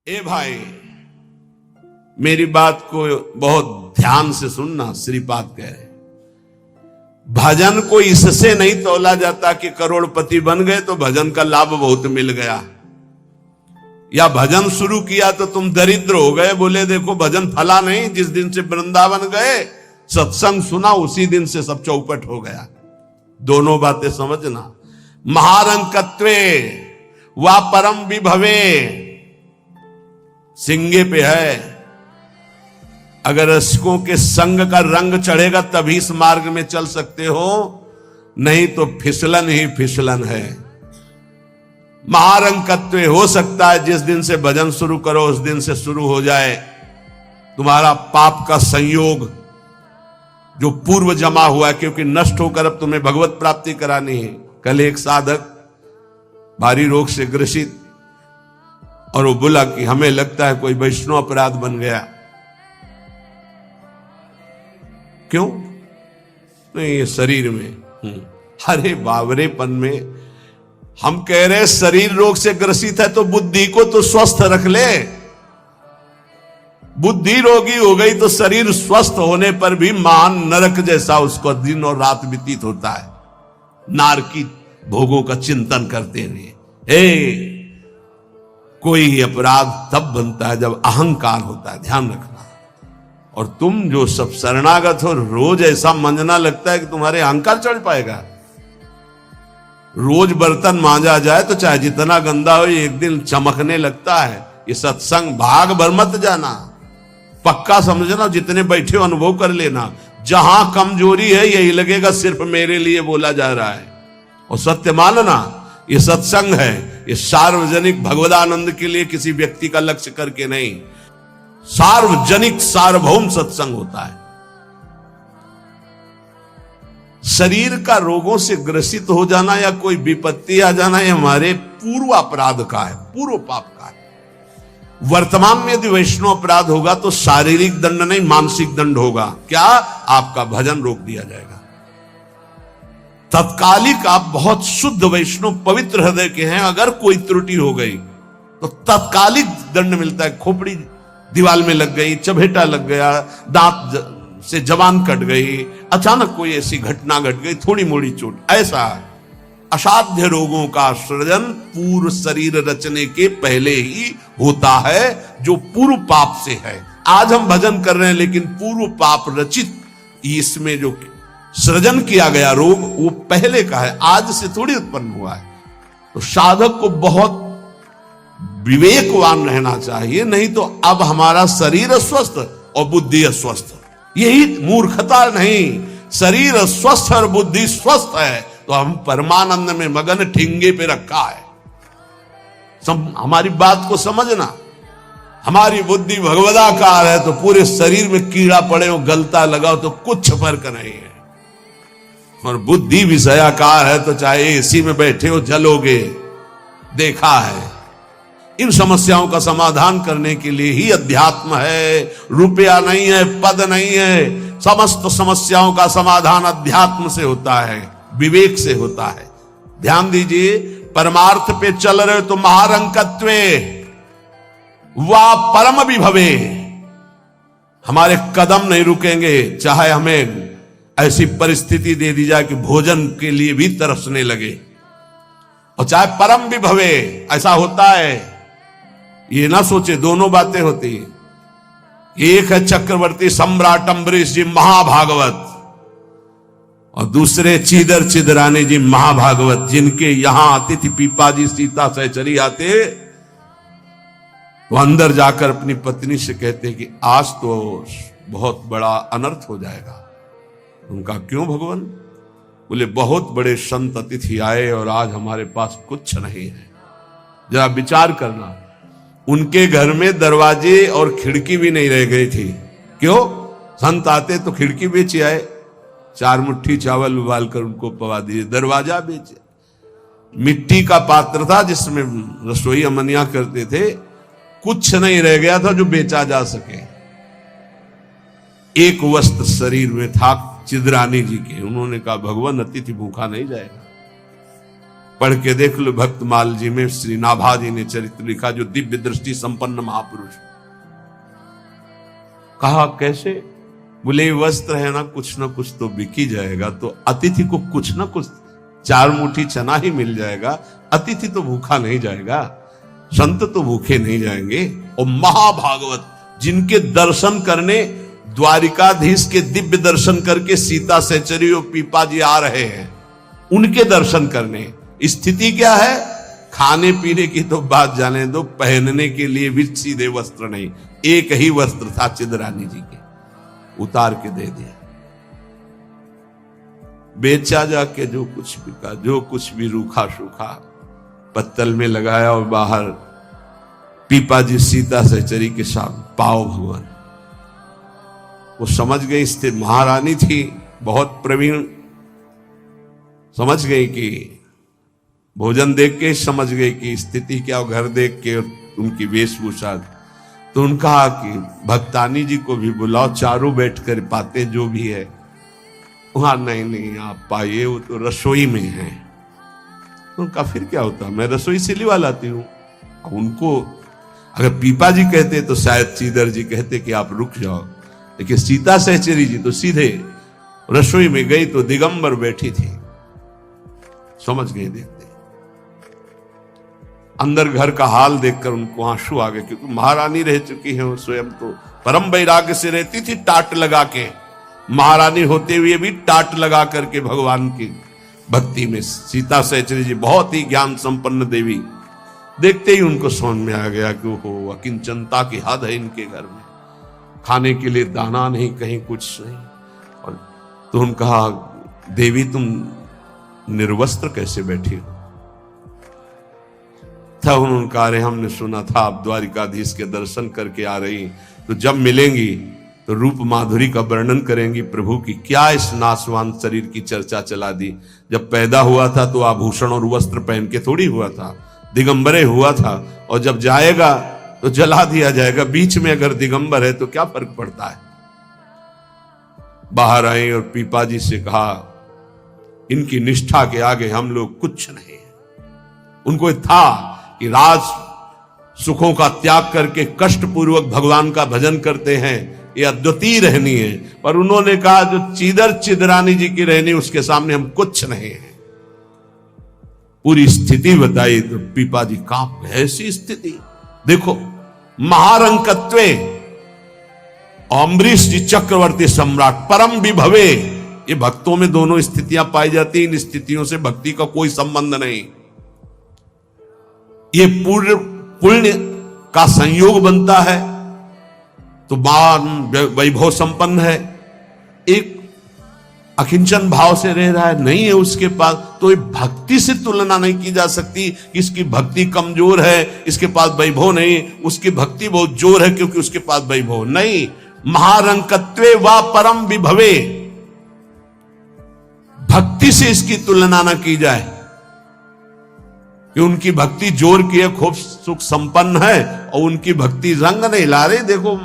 ए भाई, मेरी बात को बहुत ध्यान से सुनना। श्रीपाद कह रहे भजन को इससे नहीं तौला जाता कि करोड़पति बन गए तो भजन का लाभ बहुत मिल गया, या भजन शुरू किया तो तुम दरिद्र हो गए। बोले देखो भजन फला नहीं, जिस दिन से वृंदावन गए सत्संग सुना उसी दिन से सब चौपट हो गया। दोनों बातें समझना। महारंकत्वे वा परम विभवे सिंगे पे है। अगर रसिकों के संग का रंग चढ़ेगा तभी इस मार्ग में चल सकते हो, नहीं तो फिसलन ही फिसलन है। महारंकत्व हो सकता है जिस दिन से भजन शुरू करो उस दिन से शुरू हो जाए तुम्हारा पाप का संयोग जो पूर्व जमा हुआ है, क्योंकि नष्ट होकर अब तुम्हें भगवत प्राप्ति करानी है। कल एक साधक भारी रोग से ग्रसित, और वो बोला कि हमें लगता है कोई वैष्णव अपराध बन गया। क्यों? नहीं, ये शरीर में हरे बावरेपन में हम कह रहे शरीर रोग से ग्रसित है तो बुद्धि को तो स्वस्थ रख ले। बुद्धि रोगी हो गई तो शरीर स्वस्थ होने पर भी महान नरक जैसा उसको दिन और रात व्यतीत होता है, नारकी भोगों का चिंतन करते हुए। कोई अपराध तब बनता है जब अहंकार होता है, ध्यान रखना। और तुम जो सब शरणागत हो, रोज ऐसा मंजना लगता है कि तुम्हारे अहंकार चढ़ पाएगा। रोज बर्तन मांजा जाए तो चाहे जितना गंदा हो एक दिन चमकने लगता है। ये सत्संग भाग भर मत जाना, पक्का समझना। जितने बैठे हो अनुभव कर लेना, जहां कमजोरी है यही लगेगा सिर्फ मेरे लिए बोला जा रहा है। और सत्य मानना, ये सत्संग है, ये सार्वजनिक भगवदानंद के लिए किसी व्यक्ति का लक्ष्य करके नहीं, सार्वजनिक सार्वभौम सत्संग होता है। शरीर का रोगों से ग्रसित हो जाना या कोई विपत्ति आ जाना ये हमारे पूर्व अपराध का है, पूर्व पाप का है। वर्तमान में यदि वैष्णव अपराध होगा तो शारीरिक दंड नहीं मानसिक दंड होगा। क्या? आपका भजन रोक दिया जाएगा। तत्कालिक आप बहुत शुद्ध वैष्णव पवित्र हृदय के हैं, अगर कोई त्रुटि हो गई तो तत्कालिक दंड मिलता है। खोपड़ी दीवाल में लग गई, चबेटा लग गया, दांत से जबान कट गई, अचानक कोई ऐसी घटना घट गई, थोड़ी मोड़ी चोट, ऐसा असाध्य रोगों का सृजन पूर्व शरीर रचने के पहले ही होता है, जो पूर्व पाप से है। आज हम भजन कर रहे हैं लेकिन पूर्व पाप रचित इसमें जो सृजन किया गया रोग वो पहले का है, आज से थोड़ी उत्पन्न हुआ है। तो साधक को बहुत विवेकवान रहना चाहिए, नहीं तो अब हमारा शरीर अस्वस्थ और बुद्धि अस्वस्थ, यही मूर्खता नहीं। शरीर स्वस्थ और बुद्धि स्वस्थ है तो हम परमानंद में मगन, ठिंगे पे रखा है। हमारी बात को समझना। हमारी बुद्धि भगवदाकार है तो पूरे शरीर में कीड़ा पड़े हो, गलता लगाओ तो कुछ फर्क नहीं है। और बुद्धि विषयाकार है तो चाहे एसी में बैठे हो जलोगे, देखा है। इन समस्याओं का समाधान करने के लिए ही अध्यात्म है, रुपया नहीं है, पद नहीं है। समस्त समस्याओं का समाधान अध्यात्म से होता है, विवेक से होता है। ध्यान दीजिए, परमार्थ पे चल रहे हो तो महारंकत्वे वा परम विभवे, हमारे कदम नहीं रुकेंगे। चाहे हमें ऐसी परिस्थिति दे दी जाए कि भोजन के लिए भी तरसने लगे, और चाहे परम विभवे, ऐसा होता है। ये ना सोचे दोनों बातें होती। एक है चक्रवर्ती सम्राट अम्बरीश जी महाभागवत, और दूसरे चीदर चिदरानी जी महाभागवत, जिनके यहां अतिथि पीपाजी सीता सहचरी आते वो अंदर जाकर अपनी पत्नी से कहते कि आज तो बहुत बड़ा अनर्थ हो जाएगा। उनका क्यों भगवान? बोले बहुत बड़े संत अतिथि आए और आज हमारे पास कुछ नहीं है। जरा विचार करना, उनके घर में दरवाजे और खिड़की भी नहीं रह गई थी। क्यों? संत आते तो खिड़की बेचे आए, 4 मुट्ठी चावल उबाल कर उनको पवा दिए, दरवाजा बेचे। मिट्टी का पात्र था जिसमें रसोई अमनिया करते थे, कुछ नहीं रह गया था जो बेचा जा सके। एक वस्त्र शरीर में था चिदरानी जी के। उन्होंने कहा भगवान अतिथि भूखा नहीं जाएगा। पढ़ के देख लो भक्तमाल जी में श्री नाभा जी ने चरित्र लिखा, जो दिव्य दृष्टि संपन्न महापुरुष। कहा कैसे? बोले वस्त्र है ना कुछ तो बिक ही जाएगा, तो अतिथि को कुछ ना कुछ 4 मुट्ठी चना ही मिल जाएगा, अतिथि तो भूखा नहीं जाएगा, संत तो भूखे नहीं जाएंगे। और महाभागवत जिनके दर्शन करने द्वारिकाधीश के दिव्य दर्शन करके सीता सहचरी और पीपा जी आ रहे हैं, उनके दर्शन करने। स्थिति क्या है? खाने पीने की तो बात जाने दो, पहनने के लिए भी सीधे वस्त्र नहीं, एक ही वस्त्र था चिदरानी जी के, उतार के दे दिया। बेचा जाके जो कुछ बिका, जो कुछ भी रूखा सूखा पत्तल में लगाया, और बाहर पीपा जी सीता सहचरी के साथ पाओ भगवान। वो समझ गई, स्थिति महारानी थी बहुत प्रवीण, समझ गई कि भोजन देख के समझ गई कि स्थिति क्या, घर देख के उनकी वेशभूषा। तो उनका कहा कि भक्तानी जी को भी बुलाओ, चारों बैठकर पाते जो भी है। वहां नहीं आप पाइए, वो तो रसोई में है। उनका फिर क्या होता, मैं रसोई से लिवा लाती हूं। उनको अगर पीपा जी कहते तो शायद चीदर जी कहते कि आप रुक जाओ, लेकिन सीता सहचरी जी तो सीधे रसोई में गई तो दिगंबर बैठी थी। समझ गए देखते, अंदर घर का हाल देखकर उनको आंसू आ गए, क्योंकि महारानी रह चुकी है, वो स्वयं तो परम वैराग्य से रहती थी, टाट लगा के। महारानी होते हुए भी टाट लगा करके भगवान की भक्ति में। सीता सहचरी जी बहुत ही ज्ञान संपन्न देवी, देखते ही उनको समझ में आ गया कि वो अकिंचनता की हद है इनके घर में, खाने के लिए दाना नहीं, कहीं कुछ नहीं। और तो उन्होंने कहा, देवी तुम निर्वस्त्र कैसे बैठी हो? था उन्होंने कहा, अरे हमने सुना था आप द्वारिकाधीश के दर्शन करके आ रही, तो जब मिलेंगी तो रूप माधुरी का वर्णन करेंगी प्रभु की। क्या इस नासवान शरीर की चर्चा चला दी? जब पैदा हुआ था तो आभूषण और वस्त्र पहन के थोड़ी हुआ था, दिगंबरे हुआ था, और जब जाएगा तो जला दिया जाएगा। बीच में अगर दिगंबर है तो क्या फर्क पड़ता है? बाहर आई और पीपा जी से कहा, इनकी निष्ठा के आगे हम लोग कुछ नहीं है। उनको था कि राज सुखों का त्याग करके कष्ट पूर्वक भगवान का भजन करते हैं, ये अद्वितीय रहनी है। पर उन्होंने कहा, जो चीदर चिदरानी जी की रहनी, उसके सामने हम कुछ नहीं है। पूरी स्थिति बताई तो पीपा जी कांप गए। ऐसी स्थिति देखो, महारंकत्वे अम्बरीश जी चक्रवर्ती सम्राट परम विभवे, ये भक्तों में दोनों स्थितियां पाई जाती। इन स्थितियों से भक्ति का कोई संबंध नहीं, ये पूर्ण पुण्य का संयोग बनता है तो मान वैभव संपन्न है। एक अकिंचन भाव से रह रहा है, नहीं है उसके पास, तो ये भक्ति से तुलना नहीं की जा सकती। इसकी भक्ति कमजोर है, इसके पास वैभव नहीं, उसकी भक्ति बहुत जोर है क्योंकि उसके पास वैभव नहीं। महारंकत्वे व परम विभवे, भक्ति से इसकी तुलना ना की जाए कि उनकी भक्ति जोर की है, खूब सुख संपन्न है, और उनकी भक्ति रंग नहीं ला रही। देखो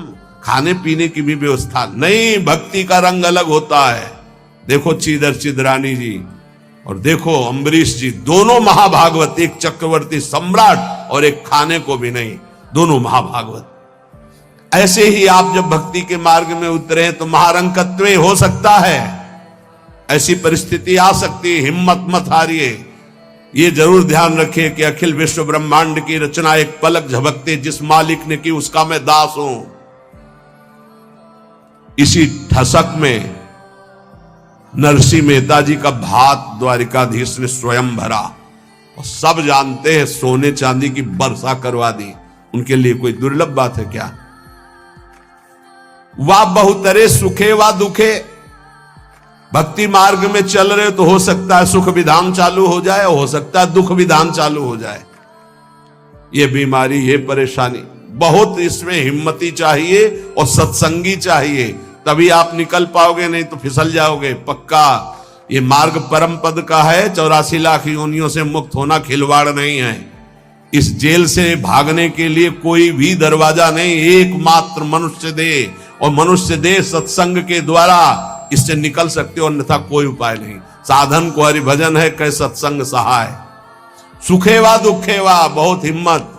खाने पीने की भी व्यवस्था नहीं, भक्ति का रंग अलग होता है। देखो चीदर चिदरानी जी और देखो अम्बरीश जी, दोनों महाभागवत, एक चक्रवर्ती सम्राट और एक खाने को भी नहीं, दोनों महाभागवत। ऐसे ही आप जब भक्ति के मार्ग में उतरे तो महारंकत्व हो सकता है, ऐसी परिस्थिति आ सकती है। हिम्मत मत हारिए, ये जरूर ध्यान रखिए कि अखिल विश्व ब्रह्मांड की रचना एक पलक झपकते जिस मालिक ने की उसका मैं दास हूं। इसी ठसक में नरसिंह मेहता जी का भात द्वारिकाधीश ने स्वयं भरा, और सब जानते हैं सोने चांदी की वर्षा करवा दी। उनके लिए कोई दुर्लभ बात है क्या? वाह बहुतरे सुखे व दुखे, भक्ति मार्ग में चल रहे तो हो सकता है सुख विधान चालू हो जाए, हो सकता है दुख विधान चालू हो जाए। ये बीमारी, ये परेशानी, बहुत इसमें हिम्मती चाहिए और सत्संगी चाहिए, तभी आप निकल पाओगे, नहीं तो फिसल जाओगे पक्का। ये मार्ग परम पद का है, 84 लाख योनियों से मुक्त होना खिलवाड़ नहीं है। इस जेल से भागने के लिए कोई भी दरवाजा नहीं, एकमात्र मनुष्य दे, और मनुष्य दे सत्संग के द्वारा इससे निकल सकते हो, अन्यथा कोई उपाय नहीं। साधन को हरि भजन है, कै सत्संग सहाय। सुखेवा दुखेवा, बहुत हिम्मत।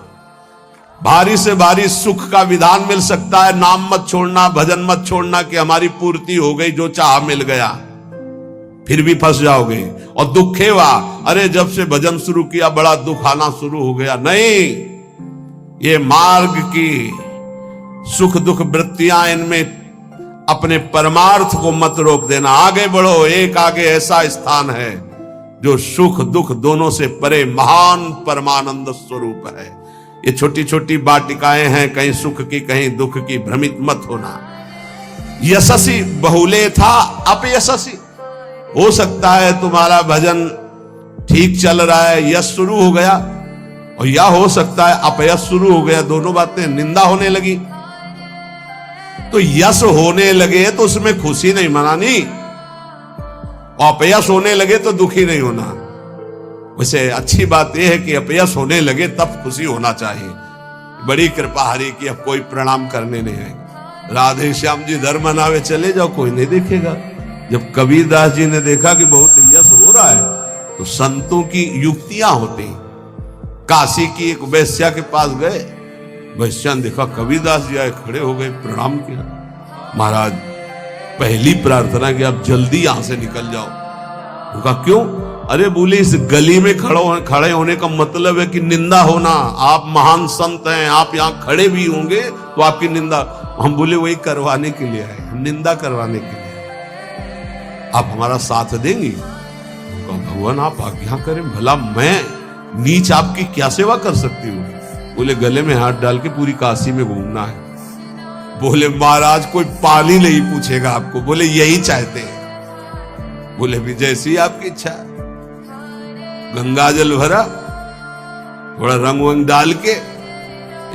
भारी से भारी सुख का विधान मिल सकता है, नाम मत छोड़ना, भजन मत छोड़ना कि हमारी पूर्ति हो गई, जो चाह मिल गया, फिर भी फंस जाओगे। और दुखेवा, अरे जब से भजन शुरू किया बड़ा दुख आना शुरू हो गया। नहीं, ये मार्ग की सुख दुख वृत्तियां, इनमें अपने परमार्थ को मत रोक देना, आगे बढ़ो। एक आगे ऐसा स्थान है जो सुख दुख दोनों से परे महान परमानंद स्वरूप है। ये छोटी छोटी वाटिकाएं हैं, कहीं सुख की कहीं दुख की, भ्रमित मत होना। यशस्वी बहुले था अपयशस्वी, हो सकता है तुम्हारा भजन ठीक चल रहा है, यश शुरू हो गया, और या हो सकता है अपयश शुरू हो गया, दोनों बातें, निंदा होने लगी। तो यश होने लगे तो उसमें खुशी नहीं मनानी, और अपयश होने लगे तो दुखी नहीं होना। वैसे अच्छी बात यह है कि अपयश होने लगे तब खुशी होना चाहिए। बड़ी कृपा हरि की, अब कोई प्रणाम करने नहीं आएगा। राधे श्याम जी धर्म मनावे चले जाओ, कोई नहीं देखेगा। जब कबीरदास जी ने देखा कि बहुत यश हो रहा है, तो संतों की युक्तियां होती। काशी की एक वैश्या के पास गए, वैश्या ने देखा कबीरदास जी आए, खड़े हो गए, प्रणाम किया। महाराज पहली प्रार्थना कि आप जल्दी यहां से निकल जाओ। उनका क्यों? अरे बोले, इस गली में खड़े होने का मतलब है कि निंदा होना। आप महान संत हैं, आप यहाँ खड़े भी होंगे तो आपकी निंदा। हम बोले वही करवाने के लिए आए, हम निंदा करवाने के लिए। आप हमारा साथ देंगी? तो भगवान आप आज्ञा करें, भला मैं नीच आपकी क्या सेवा कर सकती हूँ? बोले गले में हाथ डाल के पूरी काशी में घूमना है। बोले महाराज कोई पानी नहीं पूछेगा आपको। बोले यही चाहते हैं। बोले भी जैसी आपकी इच्छा। गंगा जल भरा, थोड़ा रंग वंग डाल के,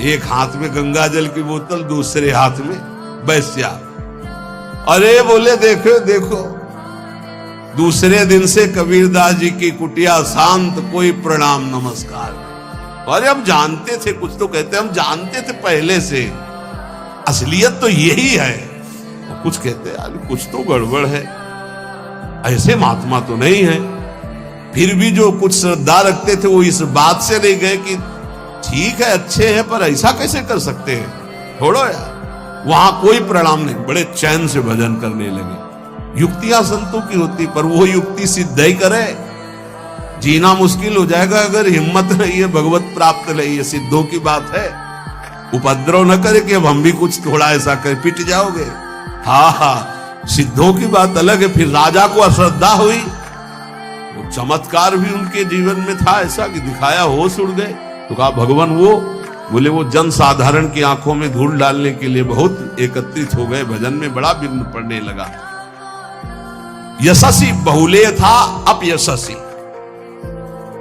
एक हाथ में गंगा जल की बोतल, दूसरे हाथ में वैश्या। अरे बोले देखो देखो, दूसरे दिन से कबीरदास जी की कुटिया शांत, कोई प्रणाम नमस्कार। अरे हम जानते थे, कुछ तो कहते हम जानते थे पहले से, असलियत तो यही है। कुछ कहते यार कुछ तो गड़बड़ है, ऐसे महात्मा तो नहीं है। फिर भी जो कुछ श्रद्धा रखते थे वो इस बात से नहीं गए कि ठीक है अच्छे हैं पर ऐसा कैसे कर सकते हैं, छोड़ो यार। वहां कोई प्रणाम नहीं, बड़े चैन से भजन करने लगे। युक्तियां संतों की होती, पर वो युक्ति सिद्ध ही करे। जीना मुश्किल हो जाएगा अगर हिम्मत नहीं है, भगवत प्राप्त नहीं है, सिद्धों की बात है। उपद्रव न करे कि अब हम भी कुछ थोड़ा ऐसा कर, पिट जाओगे। हाँ, सिद्धों की बात अलग है। फिर राजा को अश्रद्धा हुई, वो चमत्कार भी उनके जीवन में था ऐसा कि दिखाया, होश उड़ गए। तो कहा भगवान वो, बोले वो जन साधारण की आंखों में धूल डालने के लिए बहुत एकत्रित हो गए, भजन में बड़ा विघ्न पड़ने लगा। यशस्वी बहुले था अपयशस्वी।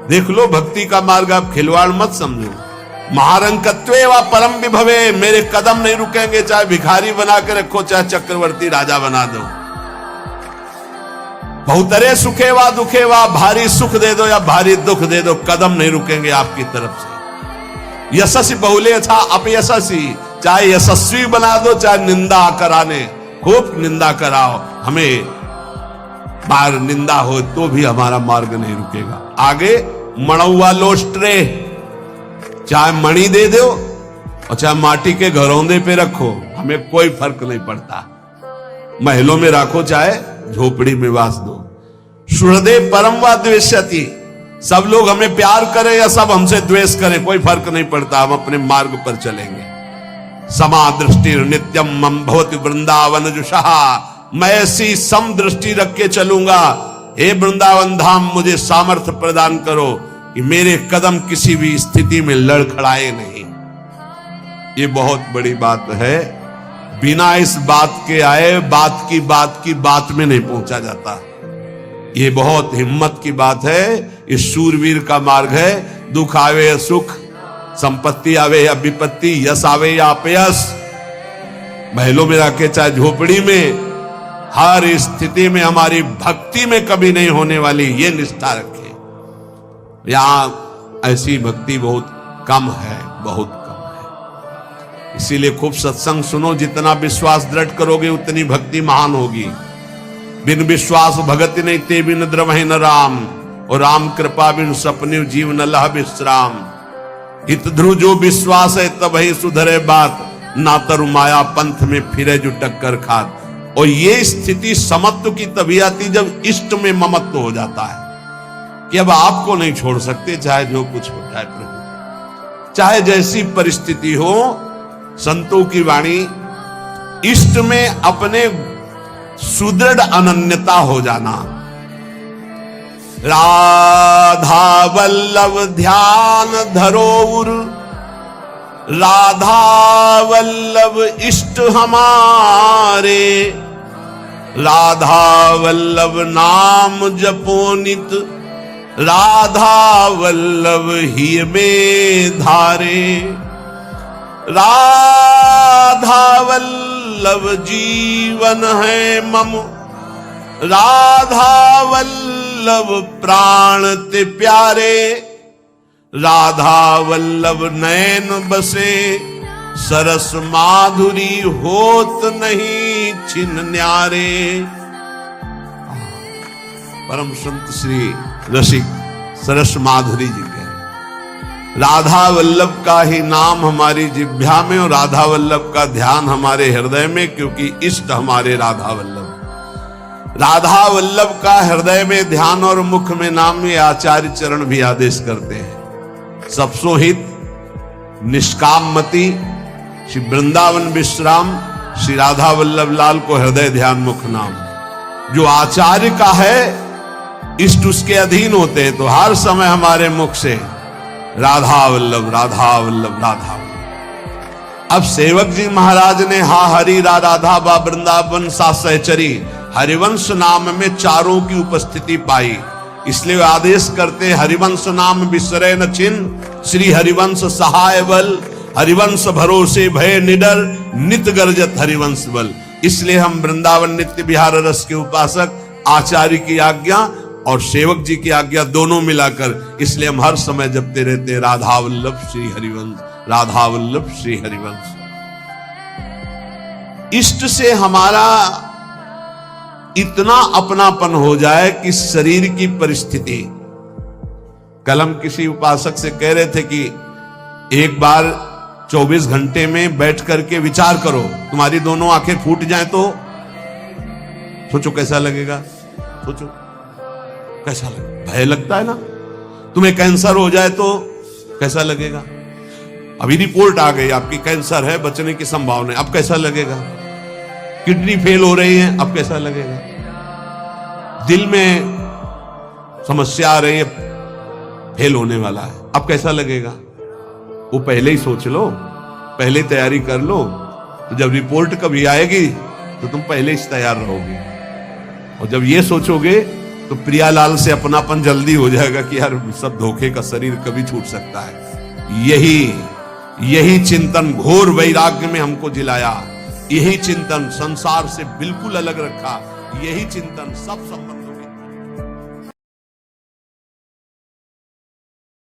देख लो भक्ति का मार्ग, आप खिलवाड़ मत समझो। महारंकत्वे व परम विभवे, मेरे कदम नहीं रुकेंगे, चाहे भिखारी बना के रखो, चाहे चक्रवर्ती राजा बना दो। बहुतरे सुखेवा दुखेवा, भारी सुख दे दो या भारी दुख दे दो, कदम नहीं रुकेंगे आपकी तरफ से। यशस्वी बहुले था अपयशस्वी, चाहे यशस्वी बना दो चाहे निंदा कराने, खूब निंदा कराओ, हमें बार निंदा हो तो भी हमारा मार्ग नहीं रुकेगा। आगे मणौवा लोस्ट्रे, चाहे मणि दे दो और चाहे माटी के घरौंदे पे रखो, हमें कोई फर्क नहीं पड़ता। महलों में रखो चाहे झोपड़ी में वास दो। सुहृदे परम व द्वेष्यति, सब लोग हमें प्यार करें या सब हमसे द्वेष करें, कोई फर्क नहीं पड़ता, हम अपने मार्ग पर चलेंगे। समा दृष्टि नित्यम मम भवति वृंदावन जुषहा, मैं ऐसी सम दृष्टि रख के चलूंगा। हे वृंदावन धाम, मुझे सामर्थ्य प्रदान करो कि मेरे कदम किसी भी स्थिति में लड़खड़ाए नहीं। ये बहुत बड़ी बात है। बिना इस बात के आए बात की बात में नहीं पहुंचा जाता। ये बहुत हिम्मत की बात है। ये शूरवीर का मार्ग है। दुख आवे या सुख, संपत्ति आवे या विपत्ति, यश आवे या अपयश, महलों में रखे चाहे झोपड़ी में, हर स्थिति में हमारी भक्ति में कभी नहीं होने वाली ये निष्ठा रखे। यहां ऐसी भक्ति बहुत कम है, बहुत कम है। इसीलिए खूब सत्संग सुनो, जितना विश्वास दृढ़ करोगे उतनी भक्ति महान होगी। बिन विश्वास भगति नहीं ते बिन द्रवहि न राम, और राम कृपा बिन सपने जीव न लह विश्राम। हित ध्रुव जो विश्वास है तब ही सुधरे बात, ना तरु माया पंथ में फिरे जो टक्कर खात। और ये स्थिति समत्व की तभी आती जब इष्ट में ममत्व हो जाता है कि अब आपको नहीं छोड़ सकते, चाहे जो कुछ हो जाए प्रभु, चाहे जैसी परिस्थिति हो। संतों की वाणी, इष्ट में अपने सुदृढ़ अनन्यता हो जाना। राधा वल्लभ ध्यान धरोउर, राधा वल्लभ इष्ट हमारे, राधा वल्लभ नाम जपो नित, राधा वल्लभ ही में धारे। राधा वल्लभ जीवन है मम, राधा वल्लभ प्राण ते प्यारे, राधा वल्लभ नयन बसे, सरस माधुरी होत नहीं छिन न्यारे। परम संत श्री रसिक सरस माधुरी जी के राधा वल्लभ का ही नाम हमारी जिह्वा में और राधा वल्लभ का ध्यान हमारे हृदय में, क्योंकि इष्ट हमारे राधा वल्लभ। राधा वल्लभ का हृदय में ध्यान और मुख में नाम, ये आचार्य चरण भी आदेश करते हैं। सबसो हित निष्काम मति श्री वृंदावन विश्राम, श्री राधा वल्लभ लाल को हृदय ध्यान मुख नाम। जो आचार्य का है इष्ट उसके अधीन होते हैं, तो हर समय हमारे मुख से राधा वल्लभ राधा वल्लभ राधा वल्लभ। अब सेवक जी महाराज ने हा हरि राधा बा वृंदावन सा सहचरी, हरिवंश नाम में चारों की उपस्थिति पाई, इसलिए वे आदेश करते हरिवंश नाम बिसरे न छिन्न, श्री हरिवंश सहाय बल, हरिवंश भरोसे भय निडर, नित गर्जत हरिवंश बल। इसलिए हम वृंदावन नित्य विहार रस के उपासक, आचार्य की आज्ञा और सेवक जी की आज्ञा दोनों मिलाकर, इसलिए हम हर समय जपते रहते राधा वल्लभ श्री हरिवंश, राधा वल्लभ श्री हरिवंश। इष्ट से हमारा इतना अपनापन हो जाए कि शरीर की परिस्थिति। कल हम किसी उपासक से कह रहे थे कि एक बार 24 घंटे में बैठ करके विचार करो, तुम्हारी दोनों आंखें फूट जाए तो सोचो कैसा लगेगा। सोचो कैसा लगेगा, भय लगता है ना। तुम्हें कैंसर हो जाए तो कैसा लगेगा। अभी रिपोर्ट आ गई आपकी कैंसर है, बचने की संभावना है, अब कैसा लगेगा। किडनी फेल हो रही है, अब कैसा लगेगा। दिल में समस्या आ रही है, फेल होने वाला है, अब कैसा लगेगा। वो पहले ही सोच लो, पहले तैयारी कर लो, तो जब रिपोर्ट कभी आएगी तो तुम पहले ही तैयार रहोगे। और जब ये सोचोगे तो प्रियालाल से अपनापन जल्दी हो जाएगा कि यार सब धोखे का शरीर कभी छूट सकता है। यही चिंतन घोर वैराग्य में हमको जिलाया, यही चिंतन संसार से बिल्कुल अलग रखा, यही चिंतन सब संबंधों